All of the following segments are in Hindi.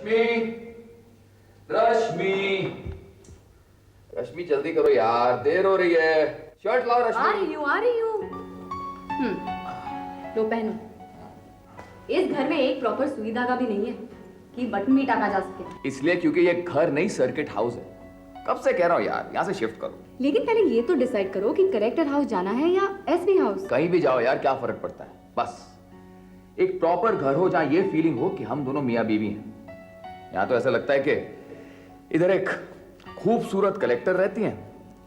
रश्मि, रश्मि, रश्मि जल्दी करो यार, देर हो रही है। शर्ट लाओ रश्मि। आ रही हूँ। लो पहनो। इस घर में एक प्रॉपर सुई धागा भी नहीं है कि बटन भी टाका जा सके। इसलिए क्योंकि ये घर नहीं सर्किट हाउस है। कब से कह रहा हूँ यार, यहाँ से शिफ्ट करो। लेकिन पहले ये तो डिसाइड करो कि करेक्टर हाउस जाना है या एसबी हाउस। कहीं भी जाओ यार, क्या फर्क पड़ता है। बस एक प्रॉपर घर हो जहाँ ये फीलिंग हो कि हम दोनों मियाँ बीवी हैं। यहाँ तो ऐसा लगता है कि इधर एक खूबसूरत कलेक्टर रहती हैं,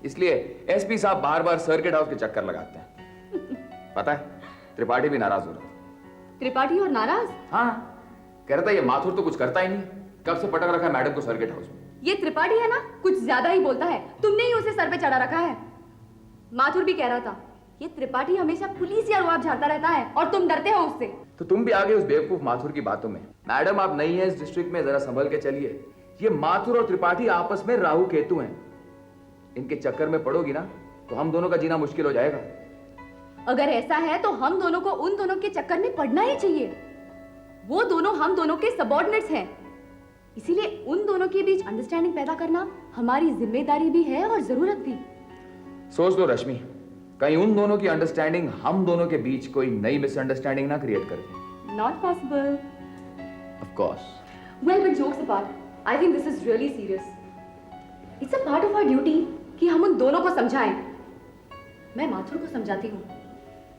इसलिए एसपी साहब बार बार सर्किट हाउस के चक्कर लगाते हैं। पता है, त्रिपाठी भी नाराज हो रहा है। त्रिपाठी और नाराज? हाँ, कह रहा था ये माथुर तो कुछ करता ही नहीं, कब से पटक रखा है मैडम को सर्किट हाउस में। ये त्रिपाठी है ना, कुछ ज्यादा ही बोलता है। तुमने ही उसे सर पे चढ़ा रखा है। माथुर भी कह रहा था, ये त्रिपाठी हमेशा पुलिस या रुआब झाड़ता रहता है और तुम डरते हो उससे। तो तुम भी आ गए उस बेवकूफ माथुर की बातों में। मैडम आप नई है इस डिस्ट्रिक्ट में, जरा संभल के चलिए। ये माथुर और त्रिपाठी आपस में राहु केतु हैं। इनके चक्कर में पड़ोगी ना तो हम दोनों का जीना मुश्किल हो जाएगा। अगर ऐसा है तो हम दोनों को उन दोनों के चक्कर में पड़ना ही चाहिए। वो दोनों हम दोनों के सबऑर्डिनेट्स हैं, इसीलिए उन दोनों के बीच अंडरस्टैंडिंग पैदा करना हमारी जिम्मेदारी भी है और जरूरत भी। सोच लो रश्मि, कहीं उन दोनों की अंडरस्टैंडिंग हम दोनों के बीच कोई नई मिसअंडरस्टैंडिंग ना क्रिएट कर दे। Not possible. Of course. Well but jokes apart, I think this is really serious. It's a part of our duty कि हम उन दोनों को समझाएं। मैं माथुर को समझाती हूँ,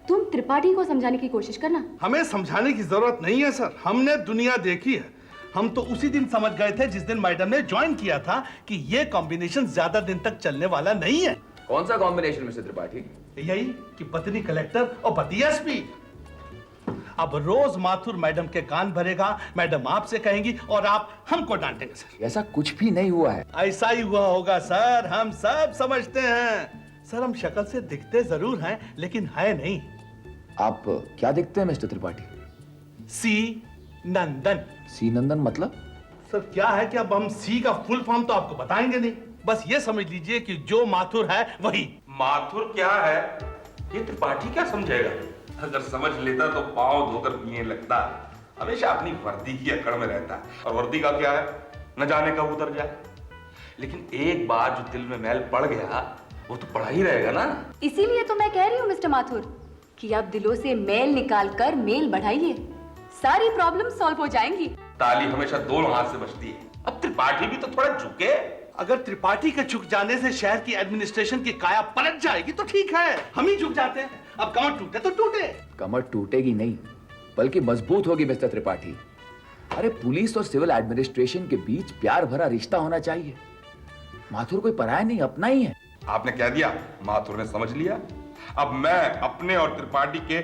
तुम त्रिपाठी को समझाने की कोशिश करना। हमें समझाने की जरूरत नहीं है सर, हमने दुनिया देखी है। हम तो उसी दिन समझ गए थे जिस दिन मैडम ने ज्वाइन किया था कि ये कॉम्बिनेशन ज्यादा दिन तक चलने वाला नहीं है। कौन सा कॉम्बिनेशन मिस्टर त्रिपाठी? यही कि पत्नी कलेक्टर और पति एसपी। अब रोज माथुर मैडम के कान भरेगा, मैडम आपसे कहेंगी और आप हमको डांटेंगे सर। ऐसा कुछ भी नहीं हुआ है। ऐसा ही हुआ होगा सर, हम सब समझते हैं। सर हम शक्ल से दिखते जरूर हैं लेकिन है नहीं। आप क्या दिखते हैं मिस्टर त्रिपाठी? सी नंदन। सी नंदन मतलब? सर क्या है कि अब हम सी का फुल फॉर्म तो आपको बताएंगे नहीं, बस ये समझ लीजिए कि जो माथुर है वही। माथुर क्या है ये त्रिपाठी क्या समझेगा? अगर समझ लेता तो पांव धोकर पीने लगता। हमेशा अपनी वर्दी की अकड़ में रहता है, और वर्दी का क्या है, न जाने कब उतर जाए। लेकिन एक बार जो दिल में मैल पड़ गया वो तो पड़ा ही रहेगा ना। इसीलिए तो मैं कह रही हूँ मिस्टर माथुर कि आप दिलों से मैल निकाल कर मेल बढ़ाइए, सारी प्रॉब्लम सॉल्व हो जाएंगी। ताली हमेशा दोनों हाथ से बजती है। अब त्रिपाठी भी तो थोड़ा झुके। अगर त्रिपाठी के झुक जाने से शहर की एडमिनिस्ट्रेशन की काया पलट जाएगी तो ठीक है, हम ही झुक जाते हैं। अब कमर टूटे तो टूटे। कमर टूटेगी नहीं बल्कि मजबूत होगी मिस्टर त्रिपाठी। अरे पुलिस और सिविल एडमिनिस्ट्रेशन के बीच प्यार भरा रिश्ता होना चाहिए। माथुर कोई पराया नहीं, अपना ही है। आपने कह दिया, माथुर ने समझ लिया। अब मैं अपने और त्रिपाठी के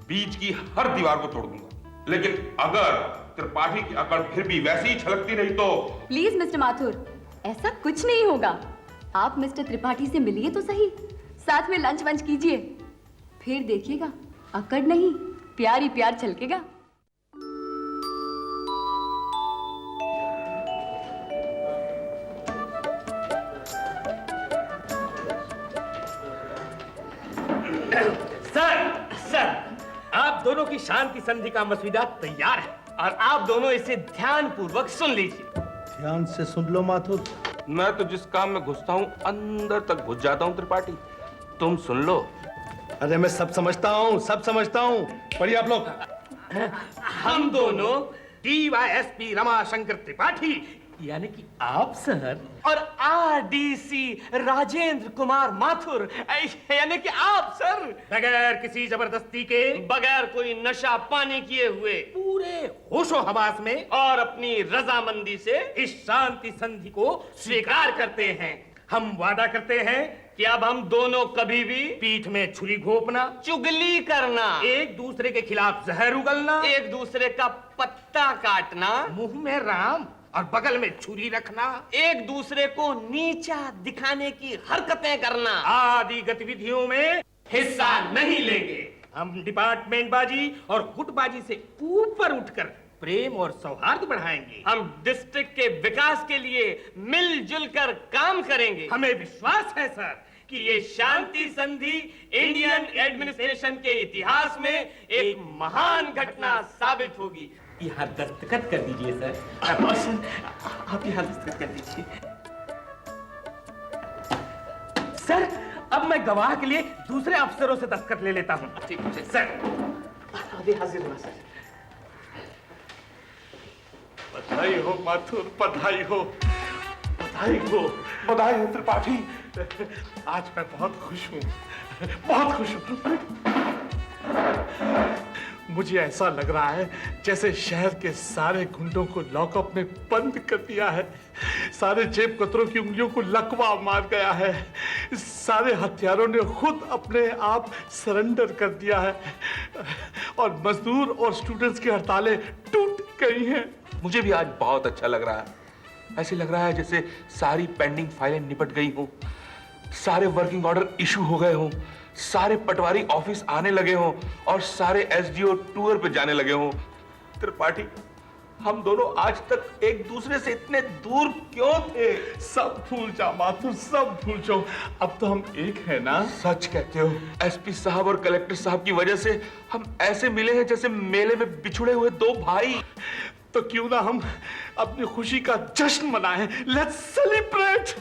बीच की हर दीवार को तोड़ दूंगा, लेकिन अगर त्रिपाठी की अकड़ फिर भी वैसी ही छलकती रही तो। प्लीज मिस्टर माथुर, ऐसा कुछ नहीं होगा। आप मिस्टर त्रिपाठी से मिलिए तो सही, साथ में लंच वंच कीजिए, फिर देखिएगा अकड़ नहीं प्यार ही प्यार छलकेगा। आप दोनों की शांति संधि का मसौदा तैयार है और आप दोनों इसे ध्यान पूर्वक सुन लीजिए। ध्यान से सुन लो माथुर। मैं तो जिस काम में घुसता हूँ अंदर तक घुस जाता हूँ त्रिपाठी, तुम सुन लो। अरे मैं सब समझता हूँ, सब समझता हूँ। पढ़िए आप लोग। हम दोनों डीवाईएसपी रमाशंकर त्रिपाठी यानी कि आप सर और आरडीसी राजेंद्र कुमार माथुर यानी कि आप सर, बगैर किसी जबरदस्ती के, बगैर कोई नशा पानी किए हुए, पूरे होशो हवास में और अपनी रजामंदी से इस शांति संधि को स्वीकार करते हैं। हम वादा करते हैं कि अब हम दोनों कभी भी पीठ में छुरी घोंपना, चुगली करना, एक दूसरे के खिलाफ जहर उगलना, एक दूसरे का पत्ता काटना, मुंह में राम और बगल में छुरी रखना, एक दूसरे को नीचा दिखाने की हरकतें करना आदि गतिविधियों में हिस्सा नहीं लेंगे। हम डिपार्टमेंट बाजी और गुटबाजी से ऊपर उठकर प्रेम और सौहार्द बढ़ाएंगे। हम डिस्ट्रिक्ट के विकास के लिए मिलजुल कर काम करेंगे। हमें विश्वास है सर कि ये शांति संधि इंडियन एडमिनिस्ट्रेशन के इतिहास में एक महान घटना साबित होगी। यहाँ दस्तखत कर दीजिए सर। और सर आप यहाँ दस्तखत कर दीजिए। सर अब मैं गवाह के लिए दूसरे अफसरों से दस्तखत ले लेता हूँ। ठीक है सर। अभी हाजिर हुआ सर। बधाई हो माथुर, बधाई हो, बधाई हो, बधाई हो त्रिपाठी। आज मैं बहुत खुश हूँ, बहुत खुश हूँ। मुझे ऐसा लग रहा है जैसे शहर के सारे गुंडों को लॉकअप में बंद कर दिया है, सारे जेब कतरों की उंगलियों को लकवा मार गया है, सारे हथियारों ने खुद अपने आप सरेंडर कर दिया है और मजदूर और स्टूडेंट्स की हड़तालें टूट गई हैं। मुझे भी आज बहुत अच्छा लग रहा है। ऐसे लग रहा है जैसे सारी पेंडिंग फाइलें निपट गई हों, सारे वर्किंग ऑर्डर इशू हो गए हों, सारे पटवारी ऑफिस आने लगे हों और सारे एसडीओ टूर पे जाने लगे हों। त्रिपाठी, हम दोनों आज तक एक दूसरे से इतने दूर क्यों थे? सब भूल जाओ माथुर, सब भूल जाओ। अब तो हम एक है ना। सच कहते हो। एसपी साहब और कलेक्टर साहब की वजह से हम ऐसे मिले हैं जैसे मेले में बिछुड़े हुए दो भाई। तो क्यों ना हम अपनी खुशी का जश्न मनाएं। Let's celebrate.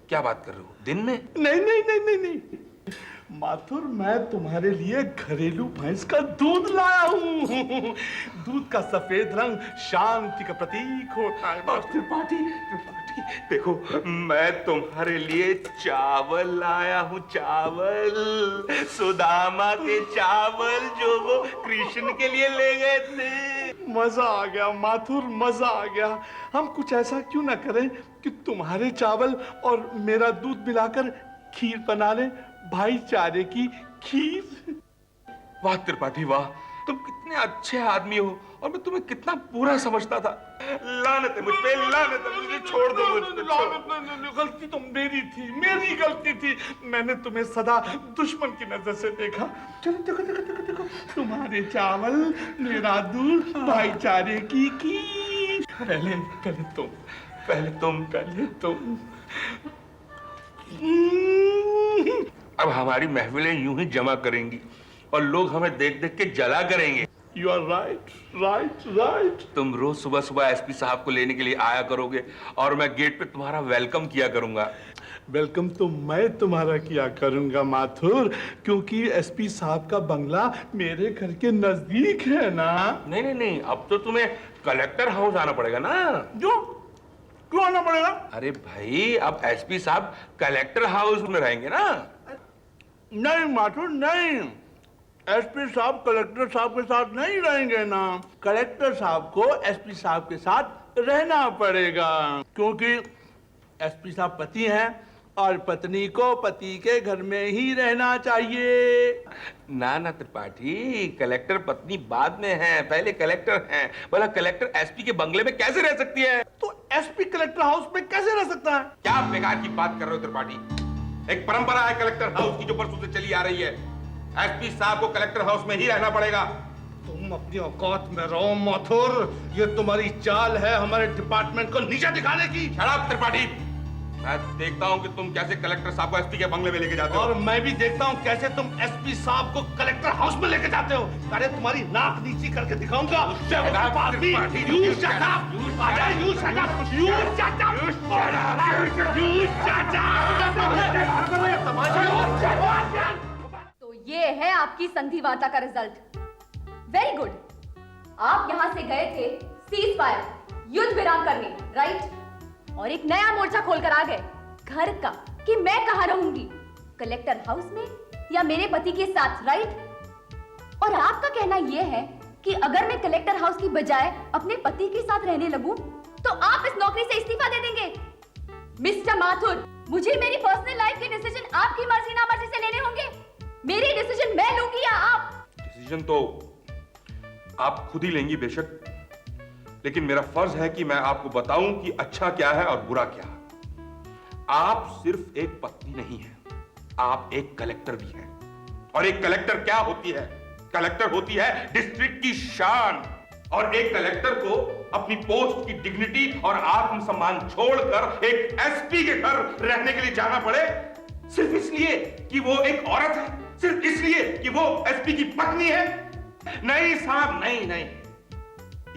क्या बात कर रहे हो? दिन में? नहीं नहीं नहीं नहीं नहीं माथुर, मैं तुम्हारे लिए घरेलू भैंस का दूध लाया हूँ। दूध का सफेद रंग शांति का प्रतीक होता है। त्रिपाठी, त्रिपाठी, देखो मैं तुम्हारे लिए चावल लाया हूँ, चावल, सुदामा के चावल जो वो कृष्ण के लिए ले गए थे। मजा आ गया माथुर, मजा आ गया। हम कुछ ऐसा क्यों ना करें कि तुम्हारे चावल और मेरा दूध मिलाकर खीर बना लें, भाईचारे की खीर। वाह त्रिपाठी वाह, तुम कितने अच्छे आदमी हो और मैं तुम्हें कितना बुरा समझता था। लानत है मुझ पे, लानत है, मुझे छोड़ दो, मुझ पे छोड़। गलती तो मेरी थी, मेरी गलती थी। मैंने तुम्हें सदा दुश्मन की नजर से देखा। चलो देखो देखो देखो देखो, तुम्हारे चावल, मेरा दूध, भाईचारे की खीर। पहले पहले तुम, पहले तुम, पहले तुम। अब हमारी महफिलें यूं ही जमा करेंगी और लोग हमें देख देख के जला करेंगे। You are right, right, right. तुम रोज सुबह सुबह एसपी साहब को लेने के लिए आया करोगे और मैं गेट पे तुम्हारा वेलकम किया करूंगा। वेलकम तो मैं तुम्हारा किया करूंगा माथुर, क्योंकि एसपी साहब का बंगला मेरे घर के नजदीक है ना। नहीं नहीं नहीं, अब तो तुम्हें कलेक्टर हाउस आना पड़ेगा ना। क्यों आना पड़ेगा? अरे भाई, अब एसपी साहब कलेक्टर हाउस में रहेंगे ना। नहीं माथुर नहीं, एसपी साहब कलेक्टर साहब के साथ नहीं रहेंगे ना। कलेक्टर साहब को एसपी साहब के साथ रहना पड़ेगा, क्योंकि एसपी साहब पति हैं और पत्नी को पति के घर में ही रहना चाहिए। ना ना त्रिपाठी, कलेक्टर पत्नी बाद में है, पहले कलेक्टर हैं। भला कलेक्टर एसपी के बंगले में कैसे रह सकती है? तो एसपी कलेक्टर हाउस में कैसे रह सकता है? क्या बेकार की बात कर रहे हो त्रिपाठी? एक परंपरा है कलेक्टर हाउस की जो बरसों से चली आ रही है। एसपी साहब को कलेक्टर हाउस में ही रहना पड़ेगा। तुम अपनी औकात में रहो माथुर, ये तुम्हारी चाल है हमारे डिपार्टमेंट को नीचा दिखाने की। शराब त्रिपाठी, मैं देखता हूँ कि तुम कैसे कलेक्टर साहब को एसपी के बंगले में लेके जाते हो। और मैं भी देखता हूँ कैसे तुम एसपी साहब को कलेक्टर हाउस में लेके जाते हो। अरे तुम्हारी नाक नीची करके दिखाऊंगा। तो ये है आपकी संधि वार्ता का रिजल्ट। Very good. आप यहां से गए थे सीज फायर, युद्ध विराम करने, राइट? और एक नया मोर्चा खोलकर आ गए घर का, कि मैं कहां रहूंगी, कलेक्टर हाउस में या मेरे पति के साथ, राइट? और आपका कहना यह है कि अगर मैं कलेक्टर हाउस की बजाय अपने पति के साथ रहने लगूं तो आप इस नौकरी से इस्तीफा दे देंगे। मिस्टर माथुर, मुझे मेरी पर्सनल लाइफ के डिसीजन आपकी मर्जी नामर्जी से लेने होंगे। मेरी डिसीजन मैं लूंगी या आप? डिसीजन तो आप खुद ही लेंगी बेशक, लेकिन मेरा फर्ज है कि मैं आपको बताऊं कि अच्छा क्या है और बुरा क्या है। आप सिर्फ एक पत्नी नहीं है, आप एक कलेक्टर भी हैं। और एक कलेक्टर क्या होती है? कलेक्टर होती है डिस्ट्रिक्ट की शान। और एक कलेक्टर को अपनी पोस्ट की डिग्निटी और आत्मसम्मान छोड़कर एक एसपी के घर रहने के लिए जाना पड़े, सिर्फ इसलिए कि वो एक औरत है, सिर्फ इसलिए कि वो एसपी की पत्नी है? नहीं साहब, नहीं नहीं,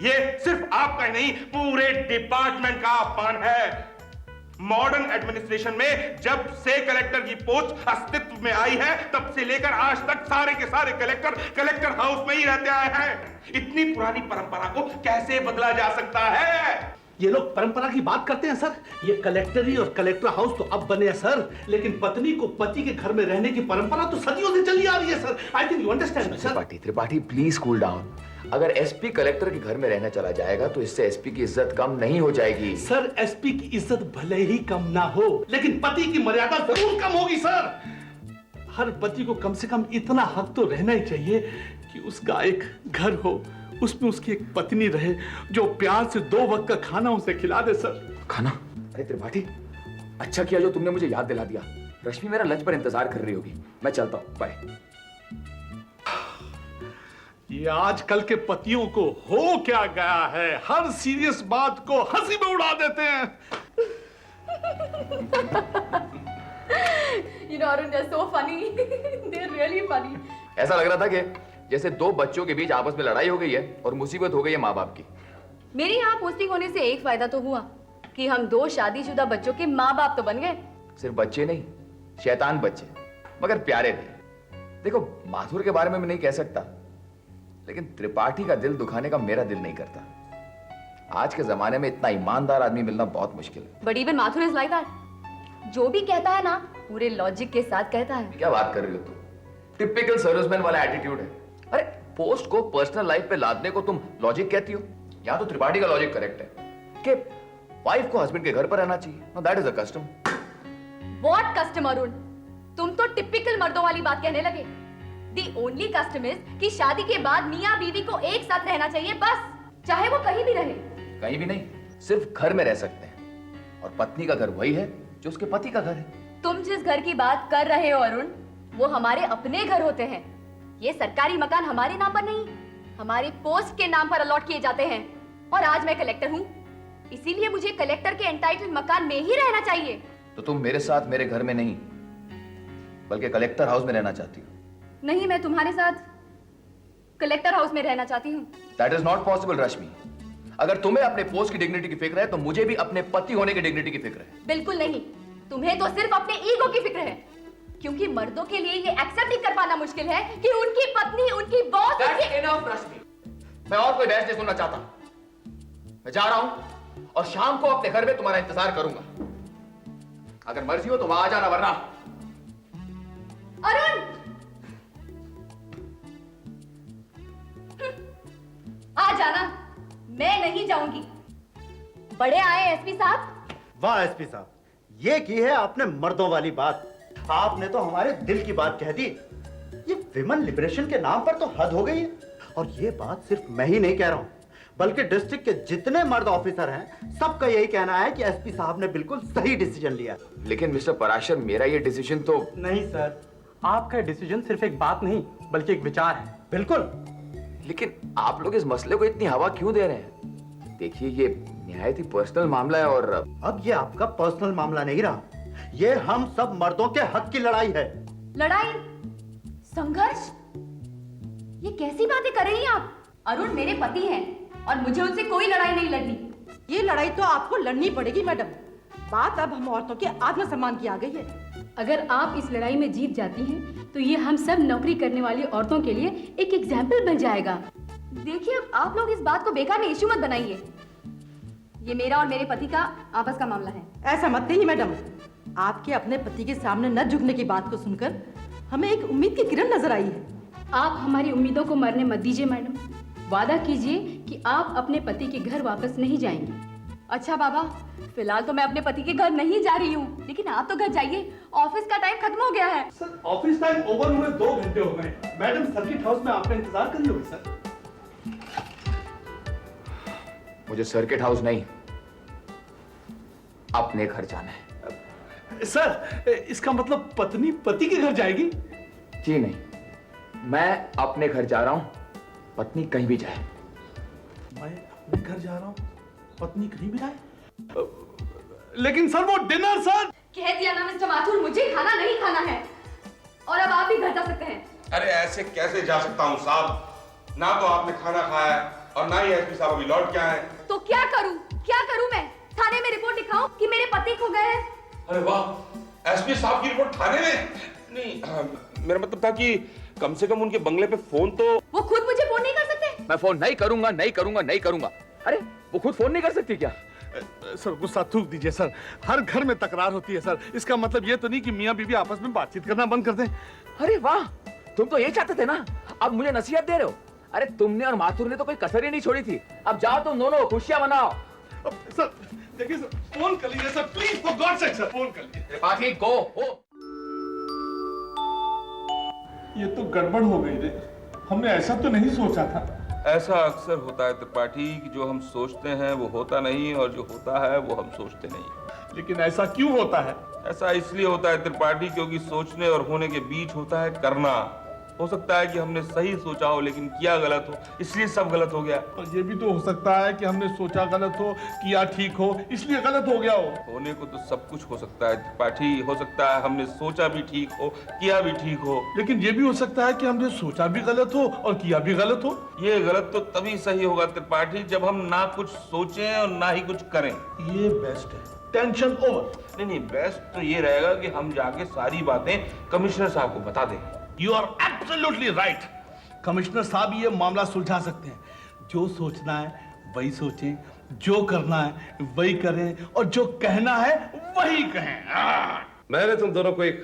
ये सिर्फ आपका ही नहीं, पूरे डिपार्टमेंट का अपमान है। मॉडर्न एडमिनिस्ट्रेशन में जब से कलेक्टर की पोस्ट अस्तित्व में आई है, तब से लेकर आज तक सारे के सारे कलेक्टर कलेक्टर हाउस में ही रहते आए हैं। इतनी पुरानी परंपरा को कैसे बदला जा सकता है? ये लोग परंपरा की बात करते हैं सर। ये कलेक्टरी और कलेक्टर हाउस तो अब बने हैं सर, लेकिन पत्नी को पति के घर में रहने की परंपरा तो सदियों से चली आ रही है sir. I think you understand sir. Tripathi please cool down. अगर एसपी कलेक्टर के घर में रहना चला जाएगा तो इससे एसपी की इज्जत कम नहीं हो जाएगी। सर एसपी की इज्जत भले ही कम ना हो, लेकिन पति की मर्यादा जरूर कम होगी सर। हर पति को कम से कम इतना हक तो रहना ही चाहिए कि उसका एक घर हो, उसमें उसकी एक पत्नी रहे जो प्यार से 2 वक्त का खाना उसे खिला दे सर। खाना? अरे त्रिपाठी, अच्छा किया जो तुमने मुझे याद दिला दिया। रश्मि मेरा लंच पर इंतजार कर रही होगी, मैं चलता हूँ, बाय। ये आजकल के पतियों को हो क्या गया है, हर सीरियस बात को हंसी में उड़ा देते हैं। You know, Arun, they're so funny. They're really funny. ऐसा लग रहा था कि जैसे 2 बच्चों के बीच आपस में लड़ाई हो गई है और मुसीबत हो गई है माँ बाप की। मेरे यहाँ पोस्टिंग होने से एक फायदा तो हुआ कि हम 2 शादीशुदा बच्चों के माँ बाप तो बन गए। सिर्फ बच्चे नहीं, शैतान बच्चे, मगर प्यारे थे। देखो, माथुर के बारे में मैं नहीं कह सकता, लेकिन त्रिपाठी का दिल दुखाने का मेरा दिल नहीं करता। आज के जमाने में इतना ईमानदार आदमी मिलना बहुत मुश्किल है। But even Mathur is like that. जो भी कहता है ना, पूरे लॉजिक के साथ कहता है। क्या बात कर रही हो तुम? टिपिकल सर्विसमैन वाला एटीट्यूड है। अरे पोस्ट को पर्सनल लाइफ पे लादने को तुम लॉजिक कहती हो? यहाँ तो त्रिपाठी का लॉजिक करेक्ट है कि वाइफ को हस्बैंड के घर पर रहना चाहिए। No, that is a custom. What custom Arun? तुम तो टिपिकल मर्दों वाली बात कहने लगे। The only custom is कि शादी के बाद मियाँ बीवी को एक साथ रहना चाहिए, बस, चाहे वो कहीं भी रहे। कहीं भी नहीं, सिर्फ घर में रह सकते हैं, और पत्नी का घर वही है जो उसके पति का घर है। तुम जिस घर की बात कर रहे हो अरुण, वो हमारे अपने घर होते हैं। ये सरकारी मकान हमारे नाम पर नहीं, हमारे पोस्ट के नाम पर अलॉट किए जाते हैं। और आज मैं कलेक्टर हूँ, इसीलिए मुझे कलेक्टर के एंटाइटल्ड मकान में ही रहना चाहिए। तो तुम मेरे साथ मेरे घर में नहीं, बल्कि कलेक्टर हाउस में रहना चाहती हो? नहीं, मैं तुम्हारे साथ कलेक्टर हाउस में रहना चाहती हूँ। That is not possible, रश्मि। अगर तुम्हें अपने पोस्ट की डिग्निटी की फिक्र है, तो मुझे भी अपने पति होने की डिग्निटी की फिक्र है। बिल्कुल नहीं, तुम्हें तो सिर्फ अपने ईगो की फिक्र है, क्योंकि मर्दों के लिए ये एक्सेप्ट ही कर पाना मुश्किल है कि उनकी पत्नी, उनकी बॉस। That's enough, रश्मि। मैं और कोई बहस नहीं सुनना चाहता। मैं जा रहा हूं और शाम को अपने घर में तुम्हारा इंतजार करूंगा। अगर मर्जी हो तो वहां आ जाना, वरना। अरुण, आ जाना, मैं नहीं जाऊंगी। बड़े आए एसपी साहब। वाह एसपी साहब, ये की है आपने मर्दों वाली बात। आपने तो हमारे दिल की बात कह दी। ये विमेन लिबरेशन के नाम पर तो हद हो गई है। और ये बात सिर्फ मैं ही नहीं कह रहा हूं, बल्कि डिस्ट्रिक्ट के जितने मर्द ऑफिसर हैं, सबका यही कहना है कि एसपी साहब ने बिल्कुल सही डिसीजन लिया। लेकिन मिस्टर पराशर, मेरा ये डिसीजन तो। नहीं सर, आपका डिसीजन सिर्फ एक बात नहीं बल्कि एक विचार है। बिल्कुल। लेकिन आप लोग इस मसले को इतनी हवा क्यों दे रहे हैं? देखिए, ये निहायत ही पर्सनल मामला है। और अब ये आपका पर्सनल मामला नहीं रहा, ये हम सब मर्दों के हक की लड़ाई है। लड़ाई? संघर्ष? ये कैसी बातें कर रही हैं आप? अरुण मेरे पति हैं और मुझे उनसे कोई लड़ाई नहीं लड़नी। ये लड़ाई तो आपको लड़नी पड़ेगी मैडम। बात अब हम औरतों के आत्मसम्मान की आ गई है। अगर आप इस लड़ाई में जीत जाती हैं, तो ये हम सब नौकरी करने वाली औरतों के लिए एक एग्जाम्पल बन जाएगा। देखिए, अब आप लोग इस बात को बेकार में इश्यू मत बनाइए। ये मेरा और मेरे पति का आपस का मामला है। ऐसा मत कहिए मैडम। आपके अपने पति के सामने न झुकने की बात को सुनकर हमें एक उम्मीद की किरण नजर आई है। आप हमारी उम्मीदों को मरने मत दीजिए मैडम। वादा कीजिए कि आप अपने पति के घर वापस नहीं जाएंगी। अच्छा बाबा, फिलहाल तो मैं अपने पति के घर नहीं जा रही हूँ, लेकिन आप तो घर जाइए, ऑफिस का टाइम खत्म हो गया है। सर, ऑफिस टाइम ओवर हुए 2 घंटे हो गए। मैडम सर्किट हाउस में आपका इंतजार कर रही होगी सर। मुझे सर्किट हाउस नहीं, अपने घर जाना है। सर, इसका मतलब पत्नी पति के घर जाएगी? जी नहीं, मैं अपने घर जा रहा हूं, पत्नी कहीं भी जाए। मैं अपने घर जा रहा हूं, पत्नी कहीं भी जाए? लेकिन सर, वो डिनर सर। कह दिया ना मिस्टर माथुर, मुझे खाना नहीं खाना है। और अब आप भी घर जा सकते हैं। अरे ऐसे कैसे जा सकता हूँ साहब? ना तो आपने खाना खाया है और ना ही एसपी साहब अभी लौट के आए हैं। तो क्या करूं मैं? थाने में रिपोर्ट लिखाऊं कि मेरे पति खो गए हैं? अरे वाह, एसपी साहब की रिपोर्ट थाने में? नहीं, मेरा मतलब था कि कम से कम उनके बंगले पे फोन तो। वो खुद मुझे फोन नहीं कर सकते? मैं फोन नहीं करूंगा। अरे वो खुद फोन नहीं कर सकती क्या? सर गुस्सा थूक दीजिए सर, हर घर में तकरार होती है सर, इसका मतलब ये तो नहीं कि मियाँ बीवी आपस में बातचीत करना बंद कर दें। अरे वाह, तुम तो ये चाहते थे ना, अब मुझे नसीहत दे रहे हो। अरे तुमने और माथुर ने तो कोई कसर ही नहीं छोड़ी थी। अब जाओ तुम दोनों खुशियां मनाओ। सर देखिए सर, फोन कर लीजिए sir, please for God sake sir, phone कर लीजिए। त्रिपाठी गो हो। ये तो गड़बड़ हो गई रे, हमने ऐसा तो नहीं सोचा था। ऐसा अक्सर होता है त्रिपाठी कि जो हम सोचते हैं वो होता नहीं, और जो होता है वो हम सोचते नहीं। लेकिन ऐसा क्यों होता है? ऐसा इसलिए होता है त्रिपाठी क्योंकि सोचने और होने के बीच होता है करना। हो सकता है कि हमने सही सोचा हो लेकिन किया गलत हो, इसलिए सब गलत हो गया। और ये भी तो हो सकता है कि हमने सोचा गलत हो, किया ठीक हो, इसलिए गलत हो गया हो। होने को तो सब कुछ हो सकता है त्रिपाठी। हो सकता है हमने सोचा भी ठीक हो, किया भी ठीक हो। लेकिन ये भी हो सकता है कि हमने सोचा भी गलत हो और किया भी गलत हो। ये गलत तो तभी सही होगा त्रिपाठी जब हम ना कुछ सोचें और ना ही कुछ करें। ये बेस्ट है, टेंशन ओवर। नहीं, बेस्ट तो ये रहेगा कि हम जाके सारी बातें कमिश्नर साहब को बता दें। You are absolutely right. Commissioner साहब ये मामला सुलझा सकते हैं। जो सोचना है वही सोचें, जो करना है वही करें, और जो कहना है वही कहें। मैंने तुम दोनों को एक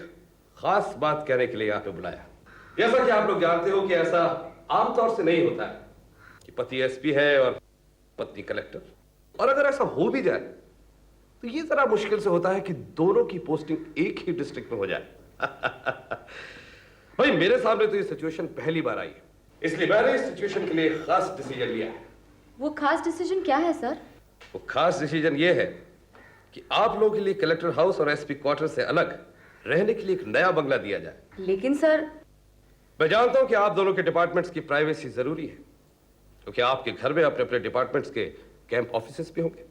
खास बात कहने के लिए यहाँ पे बुलाया। जैसा कि आप लोग जानते हो कि ऐसा आमतौर से नहीं होता है कि पति एसपी है और पत्नी कलेक्टर, और अगर ऐसा हो भी जाए तो ये जरा मुश्किल से होता है कि दोनों की पोस्टिंग एक ही डिस्ट्रिक्ट में हो जाए। भाई मेरे सामने तो ये सिचुएशन पहली बार आई है, इसलिए मैंने इस सिचुएशन के लिए खास डिसीजन लिया है। वो खास डिसीजन क्या है सर? वो खास डिसीजन ये है कि आप लोगों के लिए कलेक्टर हाउस और एसपी क्वार्टर से अलग रहने के लिए एक नया बंगला दिया जाए। लेकिन सर, मैं जानता हूं कि आप दोनों के डिपार्टमेंट्स की प्राइवेसी जरूरी है, क्योंकि आपके घर में अपने अपने डिपार्टमेंट्स के कैंप ऑफिसेस भी होंगे।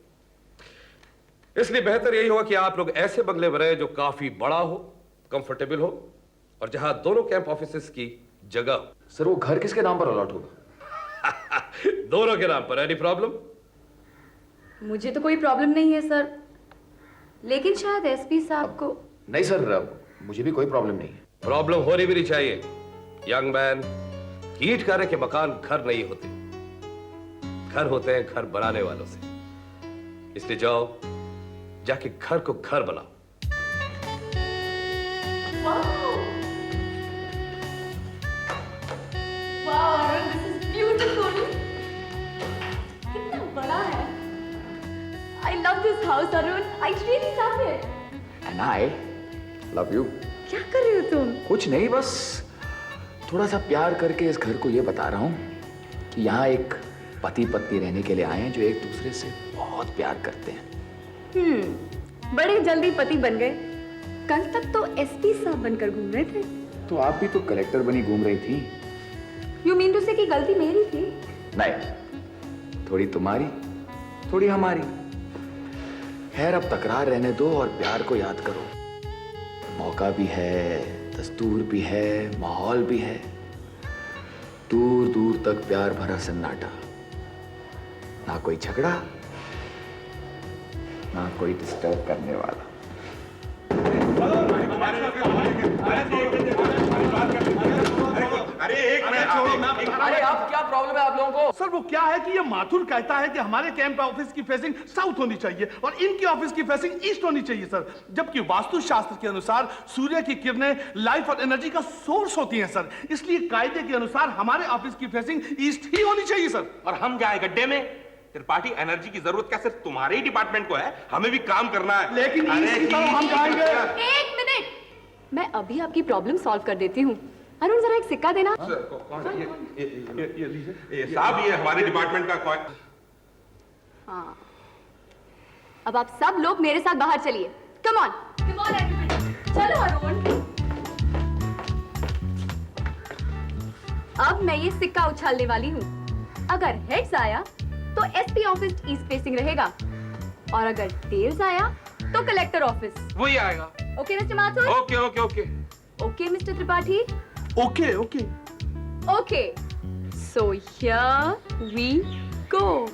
इसलिए बेहतर यही होगा कि आप लोग ऐसे बंगले में रहे जो काफी बड़ा हो, कंफर्टेबल हो, और जहां दोनों कैंप ऑफिसेस की जगह हो। सर वो घर किसके नाम पर अलॉट होगा? दोनों के नाम पर। Any problem? मुझे तो कोई प्रॉब्लम नहीं है सर, लेकिन शायद एसपी साहब को। नहीं सर, मुझे भी कोई प्रॉब्लम नहीं है। प्रॉब्लम होनी भी नहीं चाहिए। यंग मैन, ईंट गारे के मकान घर नहीं होते, घर होते हैं घर बनाने वालों से। इसलिए जाओ, जाके घर को घर बनाओ। Wow, Arun, this is beautiful. कितना बड़ा है। I love this house, Arun. I really love it. And I love you. क्या कर रहे हो तुम? कुछ नहीं, बस थोड़ा सा प्यार करके इस घर को ये बता रहा हूँ कि यहाँ एक पति पत्नी रहने के लिए आए हैं जो एक दूसरे से बहुत प्यार करते हैं। बड़े जल्दी पति बन गए। कल तक तो एसपी साहब बनकर घूम रहे थे। तो आप भी तो कलेक्टर बनी घूम रही थी। You mean to say कि गलती मेरी थी? नहीं, थोड़ी तुम्हारी, थोड़ी हमारी। खैर अब तकरार रहने दो और प्यार को याद करो। मौका भी है, दस्तूर भी है, माहौल भी है। दूर दूर तक प्यार भरा सन्नाटा, ना कोई झगड़ा, ना कोई डिस्टर्ब करने वाला। अरे आप क्या प्रॉब्लम है आप लोगों को? सर वो क्या है कि ये माथुर कहता है कि हमारे कैंप ऑफिस की फेसिंग साउथ होनी चाहिए और इनकी ऑफिस की फेसिंग ईस्ट होनी चाहिए सर, जबकि वास्तुशास्त्र के अनुसार सूर्य की किरणें लाइफ और एनर्जी का सोर्स होती हैं सर। इसलिए कायदे के अनुसार हमारे ऑफिस की फेसिंग ईस्ट ही होनी चाहिए सर। और हम जाए गड्ढे में? त्रिपाठी, एनर्जी की जरूरत क्या सिर्फ तुम्हारे ही डिपार्टमेंट को है? हमें भी काम करना है। लेकिन ईस्ट की तरफ हम जाएंगे। एक मिनट, मैं अभी आपकी प्रॉब्लम सॉल्व कर देती हूँ। अरुण जरा एक सिक्का देना। कौन है ये लीजिए। साहब ये हमारे डिपार्टमेंट का कॉइन। हाँ, अब आप सब लोग मेरे साथ बाहर चलिए। कम ऑन एवरीबॉडी, चलो अरुण। अब मैं ये सिक्का उछालने वाली हूँ। अगर हेड्स आया तो एसपी ऑफिस ईस्ट फेसिंग रहेगा, और अगर टेल्स आया तो कलेक्टर ऑफिस वही आएगा। Okay mister Mathur? Okay okay okay okay mister Tripathi? Okay okay okay, so here we go.